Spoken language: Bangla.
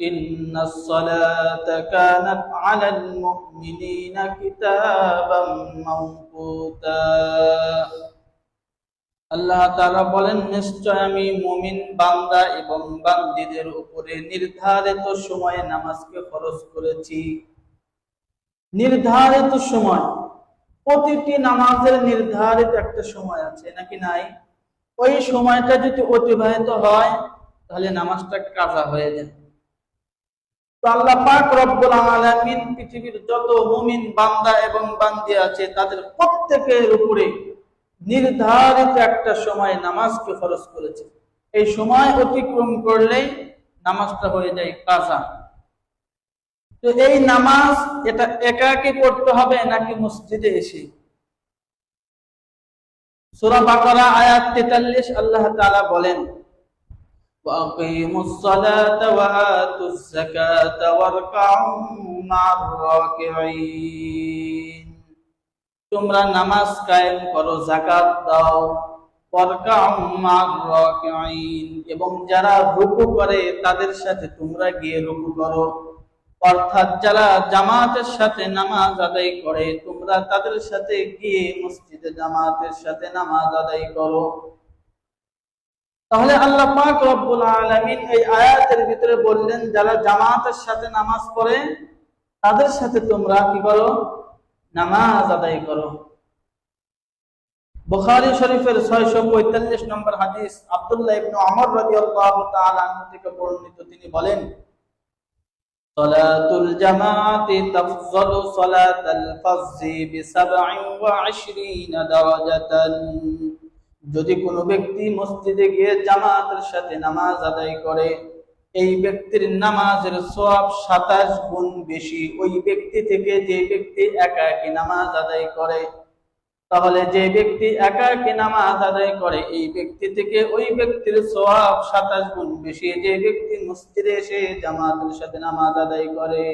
ইন্নাস সালাতা কানাত আলাল মুমিনিনা কিতাবাম মাওকুতা। আল্লাহ তাআলা বলেন, নিশ্চয় আমি মুমিন বান্দা এবং বান্দীদের উপরে নির্ধারিত সময়ে নামাজকে ফরজ করেছি। নির্ধারিত সময়, প্রতিটি নামাজের নির্ধারিত একটা সময় আছে নাকি নাই? ওই সময়টা যদি অতিবাহিত হয় তাহলে নামাজটা কাজা হয়ে যায়। তো আল্লাহ পাক রব্বুল আলামিন পৃথিবীর যত মুমিন বান্দা এবং বান্দী আছে তাদের প্রত্যেকের উপরে নির্ধারিত একটা সময় নামাজকে ফরজ করেছে। এই সময় অতিক্রম করলেই নামাজটা হয়ে যায় কাজা। তো এই নামাজ এটা একাকী পড়তে হবে নাকি মসজিদে এসে? সূরা বাকারা আয়াত 43 আল্লাহ তাআলা বলেন, ওয়াকিমুস সালাতা ওয়া আতুজ যাকাতা ওয়ারকাউ মা'আর রাকিঈন। তোমরা নামাজ কায়েম করো, যাকাত দাও, ওয়ারকাউ মা'আর রাকিঈন, এবং যারা রুকু করে তাদের সাথে তোমরা গিয়ে রুকু করো। অর্থাৎ যারা জামাতের সাথে নামাজ আদায় করে তোমরা তাদের সাথে গিয়ে মসজিদে জামাতের সাথে নামাজ আদায় করো। তাহলে আল্লাহ পাক রব্বুল আলামিন এই আয়াতের ভিতরে বললেন, যারা জামাতের সাথে নামাজ পড়ে তাদের সাথে তোমরা কি করো? নামাজ আদায় করো। বুখারী শরীফের 645 নম্বর হাদিস, আব্দুল্লাহ ইবনে ওমর রাদিয়াল্লাহু তাআলা আনহু থেকে বর্ণিত, তিনি বলেন, সালাতুল জামাতি তাফযালু সালাতাল ফাজরি বি27 দারাজাতান। যদি কোনো ব্যক্তি মসজিদে গিয়ে জামাতের সাথে নামাজ আদায় করে, এই ব্যক্তির নামাজের সওয়াব 27 গুণ বেশি ওই ব্যক্তি থেকে যে ব্যক্তি একাকী নামাজ আদায় করে। তাহলে যে ব্যক্তি একাকী নামাজ আদায় করে এই ব্যক্তি থেকে ওই ব্যক্তির সওয়াব 27 গুণ বেশি যে ব্যক্তি মসজিদে এসে জামাতের সাথে নামাজ আদায় করে।